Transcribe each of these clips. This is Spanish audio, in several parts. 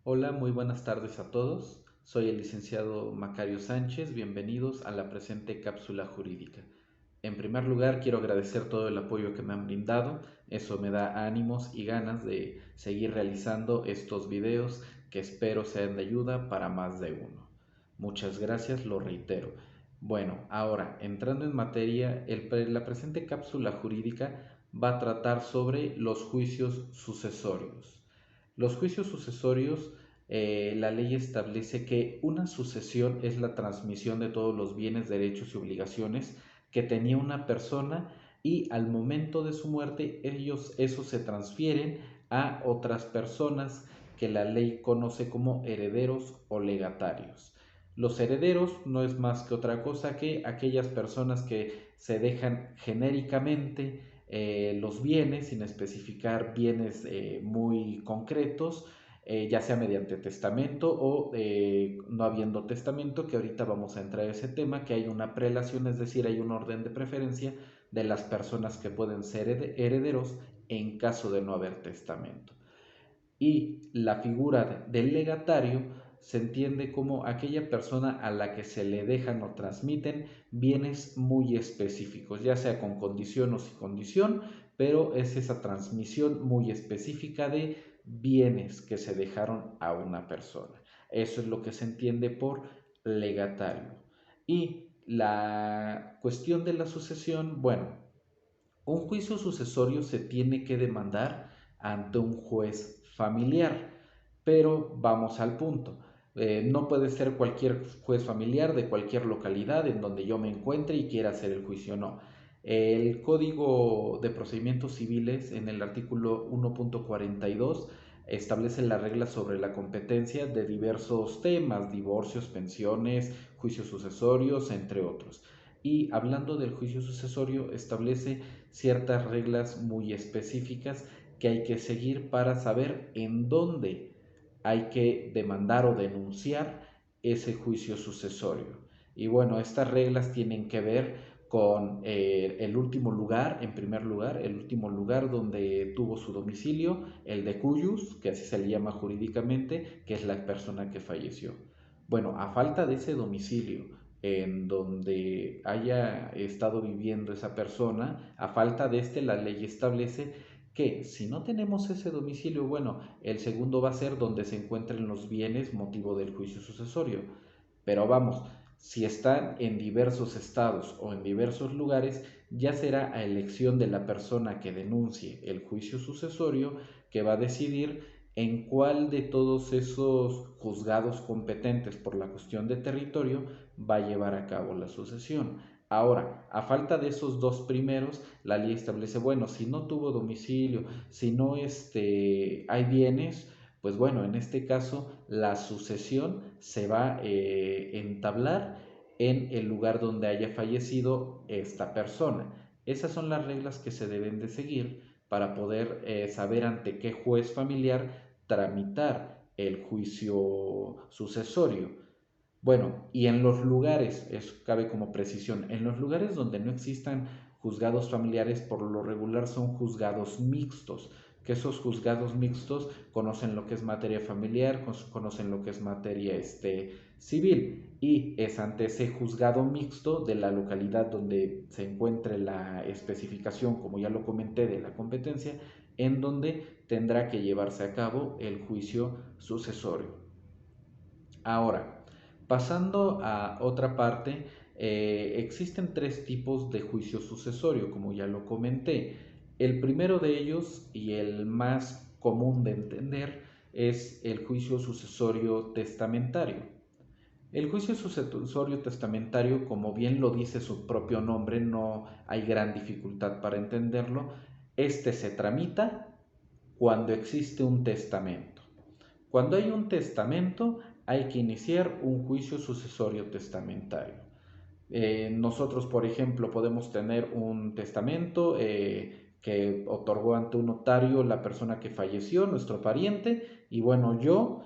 Hola, muy buenas tardes a todos. Soy el licenciado Macario Sánchez. Bienvenidos a la presente cápsula jurídica. En primer lugar, quiero agradecer todo el apoyo que me han brindado. Eso me da ánimos y ganas de seguir realizando estos videos que espero sean de ayuda para más de uno. Muchas gracias, lo reitero. Bueno, ahora, entrando en materia, la presente cápsula jurídica va a tratar sobre los juicios sucesorios. Los juicios sucesorios, la ley establece que una sucesión es la transmisión de todos los bienes, derechos y obligaciones que tenía una persona y al momento de su muerte esos se transfieren a otras personas que la ley conoce como herederos o legatarios. Los herederos no es más que otra cosa que aquellas personas que se dejan genéricamente los bienes sin especificar bienes muy concretos, ya sea mediante testamento o no habiendo testamento, que ahorita vamos a entrar a ese tema, que hay una prelación, es decir, hay un orden de preferencia de las personas que pueden ser herederos en caso de no haber testamento. Y la figura del legatario se entiende como aquella persona a la que se le dejan o transmiten bienes muy específicos, ya sea con condición o sin condición, pero es esa transmisión muy específica de bienes que se dejaron a una persona. Eso es lo que se entiende por legatario. Y la cuestión de la sucesión, bueno, un juicio sucesorio se tiene que demandar ante un juez familiar, pero vamos al punto. No puede ser cualquier juez familiar de cualquier localidad en donde yo me encuentre y quiera hacer el juicio, no. El Código de Procedimientos Civiles en el artículo 1.42 establece las reglas sobre la competencia de diversos temas, divorcios, pensiones, juicios sucesorios, entre otros. Y hablando del juicio sucesorio, establece ciertas reglas muy específicas que hay que seguir para saber en dónde hay que demandar o denunciar ese juicio sucesorio. Y bueno, estas reglas tienen que ver con el último lugar, en primer lugar, el último lugar donde tuvo su domicilio, el de cuyus, que así se le llama jurídicamente, que es la persona que falleció. Bueno, a falta de ese domicilio en donde haya estado viviendo esa persona, a falta de este, la ley establece que si no tenemos ese domicilio, bueno, el segundo va a ser donde se encuentren los bienes motivo del juicio sucesorio. Pero vamos, si están en diversos estados o en diversos lugares, ya será a elección de la persona que denuncie el juicio sucesorio que va a decidir en cuál de todos esos juzgados competentes por la cuestión de territorio va a llevar a cabo la sucesión. Ahora, a falta de esos dos primeros, la ley establece, bueno, si no tuvo domicilio, si no hay bienes, pues bueno, en este caso la sucesión se va a entablar en el lugar donde haya fallecido esta persona. Esas son las reglas que se deben de seguir para poder saber ante qué juez familiar tramitar el juicio sucesorio. Bueno, y en los lugares, eso cabe como precisión, en los lugares donde no existan juzgados familiares, por lo regular son juzgados mixtos, que esos juzgados mixtos conocen lo que es materia familiar, conocen lo que es materia civil, y es ante ese juzgado mixto de la localidad donde se encuentre la especificación, como ya lo comenté, de la competencia, en donde tendrá que llevarse a cabo el juicio sucesorio. Ahora, pasando a otra parte, existen tres tipos de juicio sucesorio, como ya lo comenté. El primero de ellos y el más común de entender es el juicio sucesorio testamentario. El juicio sucesorio testamentario, como bien lo dice su propio nombre, no hay gran dificultad para entenderlo. Este se tramita cuando existe un testamento. Cuando hay un testamento, hay que iniciar un juicio sucesorio testamentario. Nosotros, por ejemplo, podemos tener un testamento que otorgó ante un notario la persona que falleció, nuestro pariente, y bueno, yo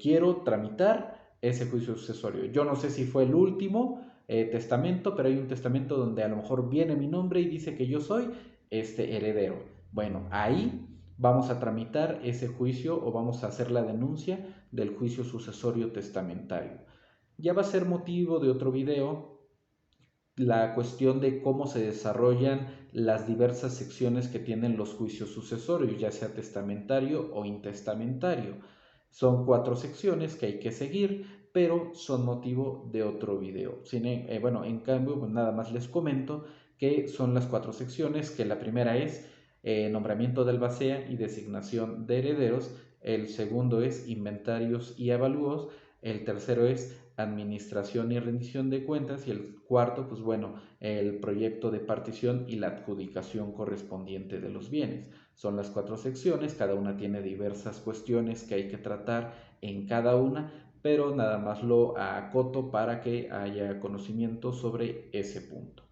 quiero tramitar ese juicio sucesorio. Yo no sé si fue el último testamento, pero hay un testamento donde a lo mejor viene mi nombre y dice que yo soy este heredero. Bueno, ahí vamos a tramitar ese juicio o vamos a hacer la denuncia del juicio sucesorio testamentario. Ya va a ser motivo de otro video la cuestión de cómo se desarrollan las diversas secciones que tienen los juicios sucesorios, ya sea testamentario o intestamentario. Son 4 secciones que hay que seguir, pero son motivo de otro video. Bueno, en cambio, pues nada más les comento que son las 4 secciones, que la primera es nombramiento del albacea y designación de herederos, el segundo es inventarios y avalúos, el tercero es administración y rendición de cuentas y el cuarto, pues bueno, el proyecto de partición y la adjudicación correspondiente de los bienes. Son las 4 secciones, cada una tiene diversas cuestiones que hay que tratar en cada una, pero nada más lo acoto para que haya conocimiento sobre ese punto.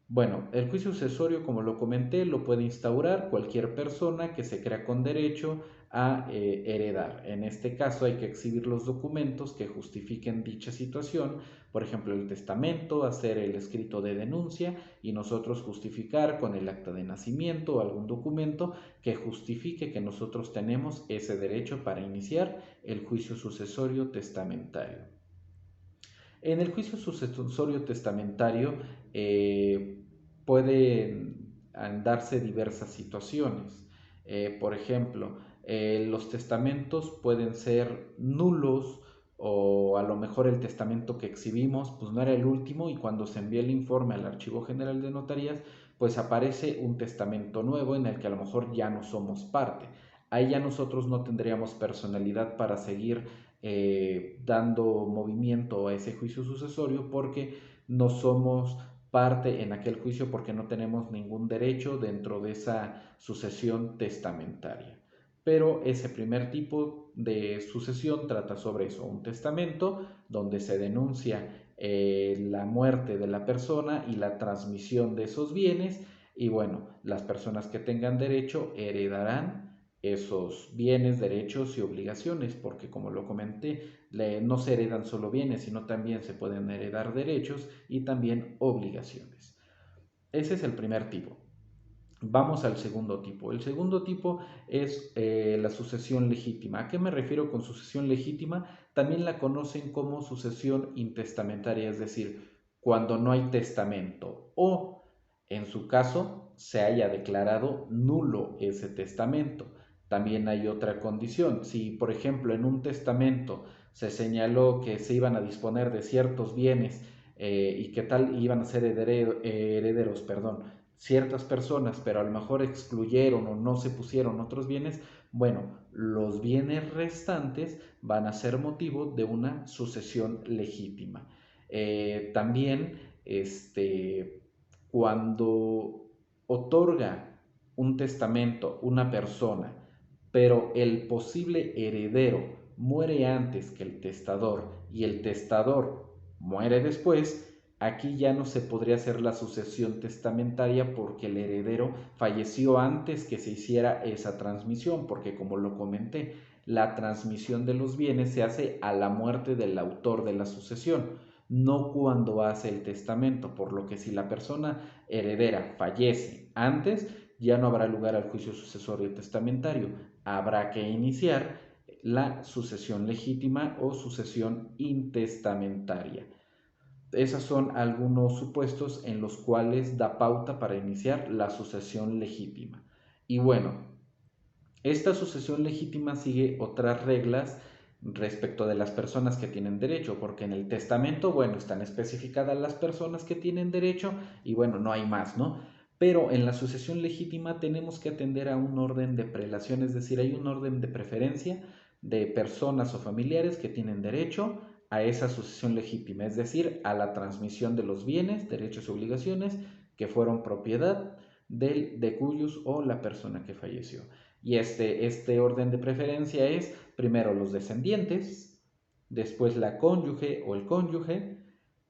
Bueno, el juicio sucesorio, como lo comenté, lo puede instaurar cualquier persona que se crea con derecho a heredar. En este caso hay que exhibir los documentos que justifiquen dicha situación, por ejemplo el testamento, hacer el escrito de denuncia y nosotros justificar con el acta de nacimiento o algún documento que justifique que nosotros tenemos ese derecho para iniciar el juicio sucesorio testamentario. En el juicio sucesorio testamentario pueden darse diversas situaciones. Por ejemplo, los testamentos pueden ser nulos o a lo mejor el testamento que exhibimos pues no era el último y cuando se envía el informe al Archivo General de Notarías pues aparece un testamento nuevo en el que a lo mejor ya no somos parte. Ahí ya nosotros no tendríamos personalidad para seguir dando movimiento a ese juicio sucesorio porque no somos parte en aquel juicio porque no tenemos ningún derecho dentro de esa sucesión testamentaria. Pero ese primer tipo de sucesión trata sobre eso, un testamento donde se denuncia la muerte de la persona y la transmisión de esos bienes y bueno, las personas que tengan derecho heredarán esos bienes, derechos y obligaciones, porque como lo comenté, no se heredan solo bienes, sino también se pueden heredar derechos y también obligaciones. Ese es el primer tipo. Vamos al segundo tipo. El segundo tipo es la sucesión legítima. ¿A qué me refiero con sucesión legítima? También la conocen como sucesión intestamentaria, es decir, cuando no hay testamento o, en su caso, se haya declarado nulo ese testamento. También hay otra condición. Si, por ejemplo, en un testamento se señaló que se iban a disponer de ciertos bienes y que tal iban a ser herederos, ciertas personas, pero a lo mejor excluyeron o no se pusieron otros bienes, bueno, los bienes restantes van a ser motivo de una sucesión legítima. También, cuando otorga un testamento una persona, pero el posible heredero muere antes que el testador y el testador muere después, aquí ya no se podría hacer la sucesión testamentaria porque el heredero falleció antes que se hiciera esa transmisión, porque como lo comenté, la transmisión de los bienes se hace a la muerte del autor de la sucesión, no cuando hace el testamento, por lo que si la persona heredera fallece antes, ya no habrá lugar al juicio sucesorio testamentario, habrá que iniciar la sucesión legítima o sucesión intestamentaria. Esos son algunos supuestos en los cuales da pauta para iniciar la sucesión legítima. Y bueno, esta sucesión legítima sigue otras reglas respecto de las personas que tienen derecho, porque en el testamento, bueno, están especificadas las personas que tienen derecho y bueno, no hay más, ¿no? Pero en la sucesión legítima tenemos que atender a un orden de prelación, es decir, hay un orden de preferencia de personas o familiares que tienen derecho a esa sucesión legítima, es decir, a la transmisión de los bienes, derechos y obligaciones que fueron propiedad de cuyos o la persona que falleció. Y este orden de preferencia es primero los descendientes, después la cónyuge o el cónyuge,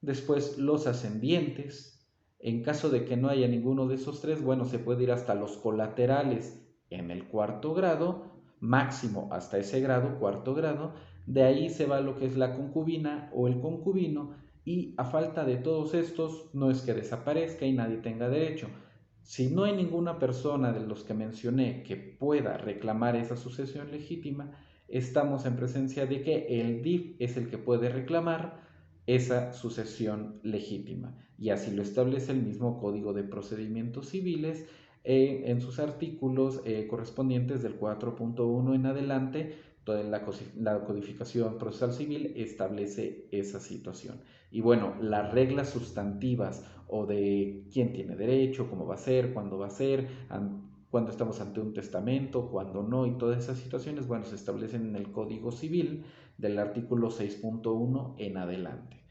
después los ascendientes. En caso de que no haya ninguno de esos tres, bueno, se puede ir hasta los colaterales en el cuarto grado, máximo hasta ese grado, cuarto grado. De ahí se va lo que es la concubina o el concubino y a falta de todos estos no es que desaparezca y nadie tenga derecho. Si no hay ninguna persona de los que mencioné que pueda reclamar esa sucesión legítima, estamos en presencia de que el DIF es el que puede reclamar esa sucesión legítima. Y así lo establece el mismo Código de Procedimientos Civiles en sus artículos correspondientes del 4.1 en adelante. Toda la codificación procesal civil establece esa situación. Y bueno, las reglas sustantivas o de quién tiene derecho, cómo va a ser, cuándo va a ser, cuando estamos ante un testamento, cuándo no, y todas esas situaciones, bueno, se establecen en el Código Civil del artículo 6.1 en adelante.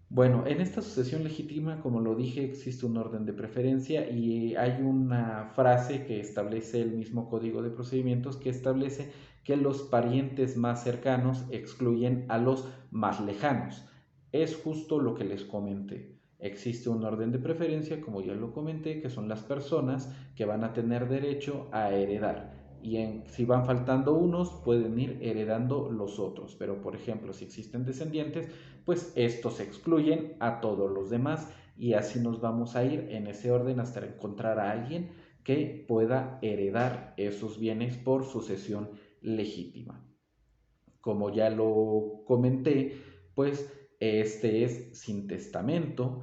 Bueno, en esta sucesión legítima, como lo dije, existe un orden de preferencia y hay una frase que establece el mismo Código de Procedimientos que establece que los parientes más cercanos excluyen a los más lejanos. Es justo lo que les comenté. Existe un orden de preferencia, como ya lo comenté, que son las personas que van a tener derecho a heredar. Y si van faltando unos, pueden ir heredando los otros. Pero, por ejemplo, si existen descendientes, pues estos excluyen a todos los demás y así nos vamos a ir en ese orden hasta encontrar a alguien que pueda heredar esos bienes por sucesión legítima. Como ya lo comenté, pues este es sin testamento.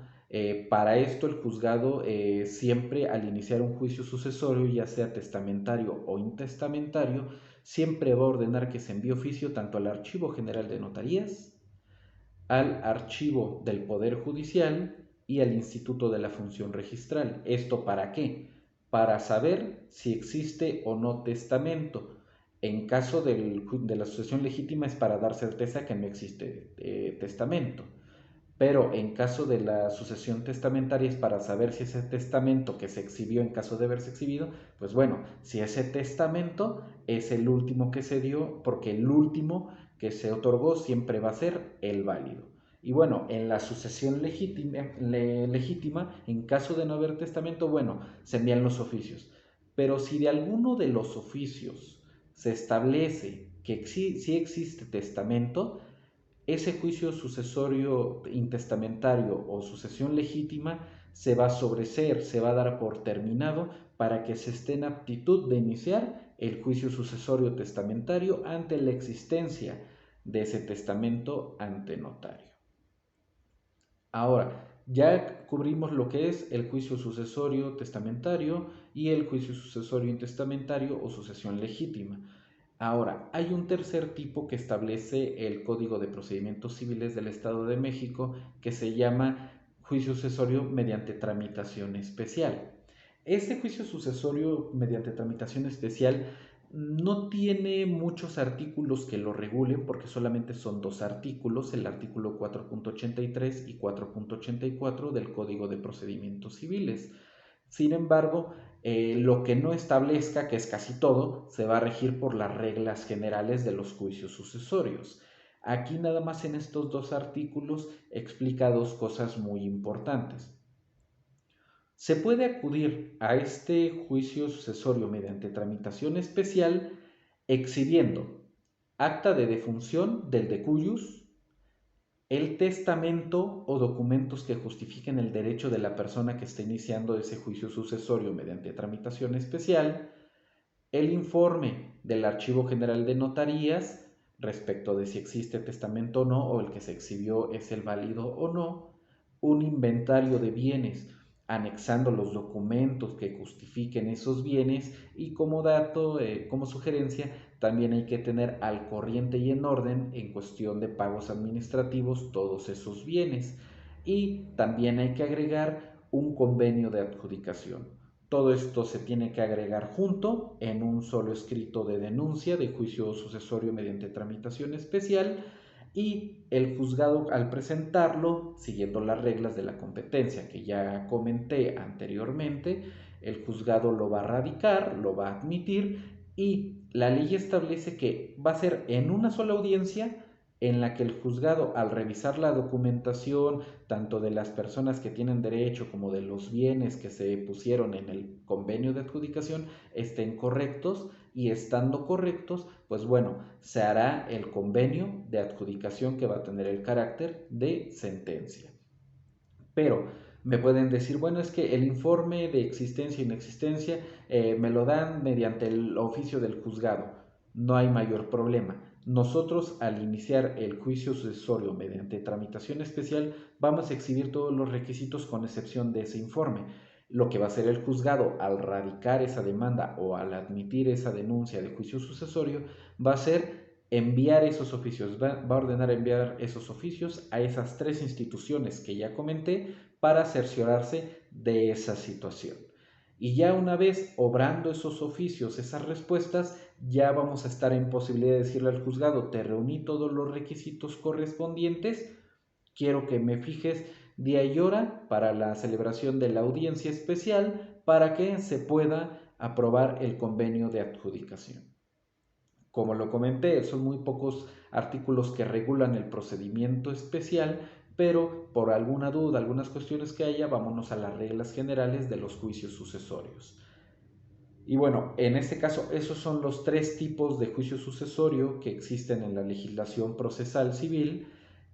Para esto el juzgado siempre al iniciar un juicio sucesorio, ya sea testamentario o intestamentario, siempre va a ordenar que se envíe oficio tanto al Archivo General de Notarías, al Archivo del Poder Judicial y al Instituto de la Función Registral. ¿Esto para qué? Para saber si existe o no testamento. En caso de la sucesión legítima es para dar certeza que no existe testamento. Pero en caso de la sucesión testamentaria es para saber si ese testamento que se exhibió, en caso de haberse exhibido, pues bueno, si ese testamento es el último que se dio, porque el último que se otorgó siempre va a ser el válido. Y bueno, en la sucesión legítima, en caso de no haber testamento, bueno, se envían los oficios. Pero si de alguno de los oficios se establece que sí existe testamento, ese juicio sucesorio intestamentario o sucesión legítima se va a sobreseer, se va a dar por terminado para que se esté en aptitud de iniciar el juicio sucesorio testamentario ante la existencia de ese testamento ante notario. Ahora, ya cubrimos lo que es el juicio sucesorio testamentario y el juicio sucesorio intestamentario o sucesión legítima. Ahora, hay un tercer tipo que establece el Código de Procedimientos Civiles del Estado de México que se llama juicio sucesorio mediante tramitación especial. Este juicio sucesorio mediante tramitación especial no tiene muchos artículos que lo regulen porque solamente son dos artículos, el artículo 4.83 y 4.84 del Código de Procedimientos Civiles. Sin embargo, lo que no establezca, que es casi todo, se va a regir por las reglas generales de los juicios sucesorios. Aquí nada más en estos dos artículos explica dos cosas muy importantes. Se puede acudir a este juicio sucesorio mediante tramitación especial exhibiendo acta de defunción del decuyus, el testamento o documentos que justifiquen el derecho de la persona que está iniciando ese juicio sucesorio mediante tramitación especial, el informe del Archivo General de Notarías respecto de si existe testamento o no, o el que se exhibió es el válido o no, un inventario de bienes anexando los documentos que justifiquen esos bienes y como dato, como sugerencia, también hay que tener al corriente y en orden en cuestión de pagos administrativos todos esos bienes y también hay que agregar un convenio de adjudicación. Todo esto se tiene que agregar junto en un solo escrito de denuncia de juicio sucesorio mediante tramitación especial y el juzgado al presentarlo, siguiendo las reglas de la competencia que ya comenté anteriormente, el juzgado lo va a radicar, lo va a admitir y la ley establece que va a ser en una sola audiencia en la que el juzgado al revisar la documentación tanto de las personas que tienen derecho como de los bienes que se pusieron en el convenio de adjudicación estén correctos y estando correctos, pues bueno, se hará el convenio de adjudicación que va a tener el carácter de sentencia. Pero Me pueden decir, bueno, es que el informe de existencia e inexistencia me lo dan mediante el oficio del juzgado. No hay mayor problema. Nosotros, al iniciar el juicio sucesorio mediante tramitación especial, vamos a exhibir todos los requisitos con excepción de ese informe. Lo que va a hacer el juzgado al radicar esa demanda o al admitir esa denuncia de juicio sucesorio va a ser enviar esos oficios, va a ordenar enviar esos oficios a esas tres instituciones que ya comenté para cerciorarse de esa situación. Y ya una vez obrando esos oficios, esas respuestas, ya vamos a estar en posibilidad de decirle al juzgado, te reuní todos los requisitos correspondientes, quiero que me fijes día y hora para la celebración de la audiencia especial para que se pueda aprobar el convenio de adjudicación. Como lo comenté, son muy pocos artículos que regulan el procedimiento especial, pero por alguna duda, algunas cuestiones que haya, vámonos a las reglas generales de los juicios sucesorios. Y bueno, en este caso, esos son los tres tipos de juicio sucesorio que existen en la legislación procesal civil,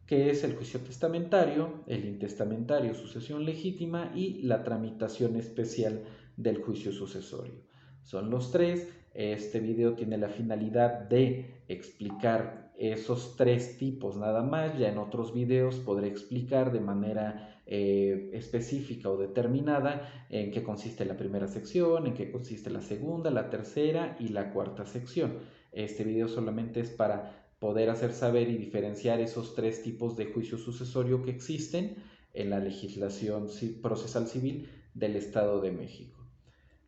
que es el juicio testamentario, el intestamentario, sucesión legítima y la tramitación especial del juicio sucesorio. Son los tres. Este video tiene la finalidad de explicar esos tres tipos nada más. Ya en otros videos podré explicar de manera específica o determinada en qué consiste la primera sección, en qué consiste la segunda, la tercera y la cuarta sección. Este video solamente es para poder hacer saber y diferenciar esos tres tipos de juicio sucesorio que existen en la legislación procesal civil del Estado de México.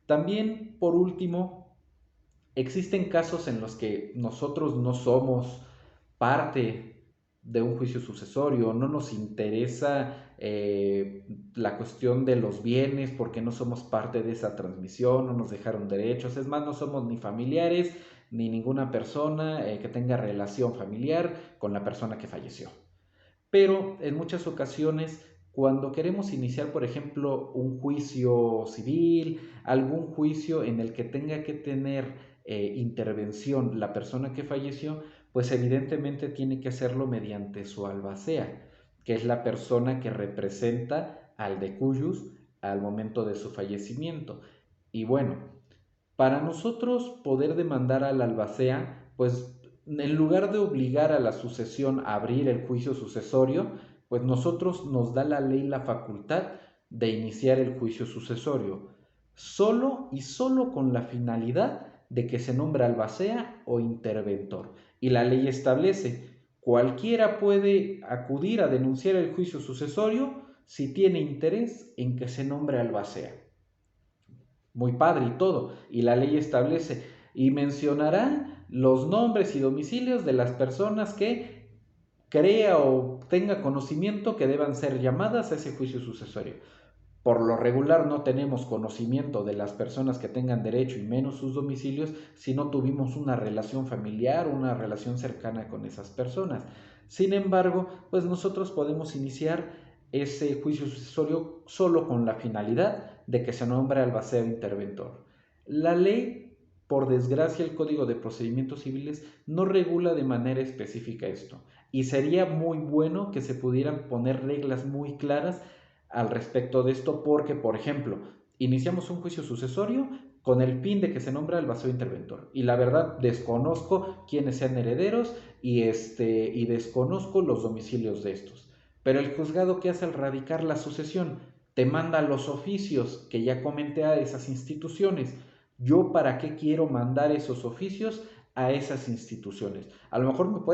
También, por último, existen casos en los que nosotros no somos parte de un juicio sucesorio, no nos interesa la cuestión de los bienes porque no somos parte de esa transmisión, no nos dejaron derechos, es más, no somos ni familiares ni ninguna persona que tenga relación familiar con la persona que falleció. Pero en muchas ocasiones, cuando queremos iniciar, por ejemplo, un juicio civil, algún juicio en el que tenga que tener intervención la persona que falleció, pues evidentemente tiene que hacerlo mediante su albacea, que es la persona que representa al decuyus al momento de su fallecimiento. Y bueno, para nosotros poder demandar al albacea, pues en lugar de obligar a la sucesión a abrir el juicio sucesorio, pues nosotros nos da la ley la facultad de iniciar el juicio sucesorio, solo y solo con la finalidad de que se nombre albacea o interventor. Y la ley establece, cualquiera puede acudir a denunciar el juicio sucesorio si tiene interés en que se nombre albacea. Muy padre y todo, y la ley establece y mencionará los nombres y domicilios de las personas que crea o tenga conocimiento que deban ser llamadas a ese juicio sucesorio. Por lo regular no tenemos conocimiento de las personas que tengan derecho y menos sus domicilios si no tuvimos una relación familiar, una relación cercana con esas personas. Sin embargo, pues nosotros podemos iniciar ese juicio sucesorio solo con la finalidad de que se nombre albacea interventor. La ley, por desgracia, el Código de Procedimientos Civiles no regula de manera específica esto y sería muy bueno que se pudieran poner reglas muy claras al respecto de esto porque, por ejemplo, iniciamos un juicio sucesorio con el fin de que se nombra albacea interventor y la verdad desconozco quiénes sean herederos y desconozco los domicilios de estos. Pero el juzgado, ¿qué hace al radicar la sucesión? Te manda los oficios que ya comenté a esas instituciones. ¿Yo para qué quiero mandar esos oficios a esas instituciones? A lo mejor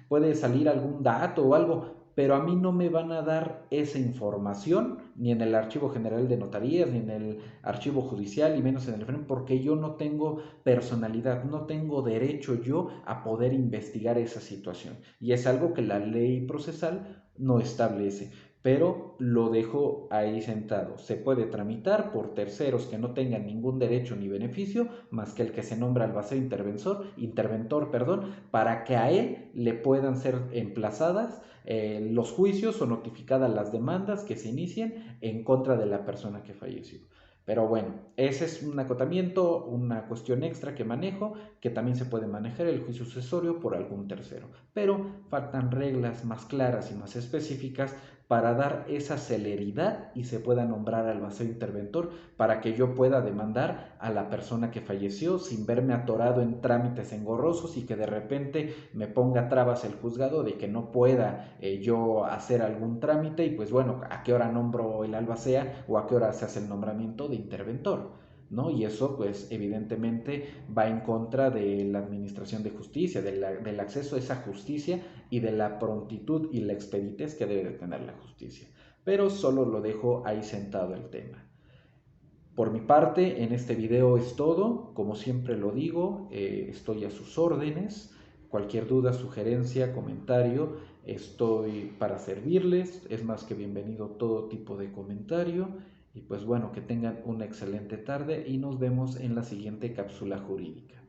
puede salir algún dato o algo, pero a mí no me van a dar esa información ni en el Archivo General de Notarías, ni en el Archivo Judicial, y menos en el FREN, porque yo no tengo personalidad, no tengo derecho yo a poder investigar esa situación. Y es algo que la ley procesal no establece, pero lo dejo ahí sentado. Se puede tramitar por terceros que no tengan ningún derecho ni beneficio más que el que se nombra albacea interventor, para que a él le puedan ser emplazadas los juicios o notificadas las demandas que se inicien en contra de la persona que falleció. Pero bueno, ese es un acotamiento, una cuestión extra que manejo, que también se puede manejar el juicio sucesorio por algún tercero. Pero faltan reglas más claras y más específicas para dar esa celeridad y se pueda nombrar al albacea interventor para que yo pueda demandar a la persona que falleció sin verme atorado en trámites engorrosos y que de repente me ponga trabas el juzgado de que no pueda yo hacer algún trámite y pues bueno, a qué hora nombro el albacea o a qué hora se hace el nombramiento de interventor. ¿No? Y eso pues evidentemente va en contra de la administración de justicia, del acceso a esa justicia y de la prontitud y la expeditez que debe de tener la justicia. Pero solo lo dejo ahí sentado el tema. Por mi parte, en este video es todo. Como siempre lo digo, estoy a sus órdenes. Cualquier duda, sugerencia, comentario, estoy para servirles. Es más que bienvenido todo tipo de comentario. Y pues bueno, que tengan una excelente tarde y nos vemos en la siguiente cápsula jurídica.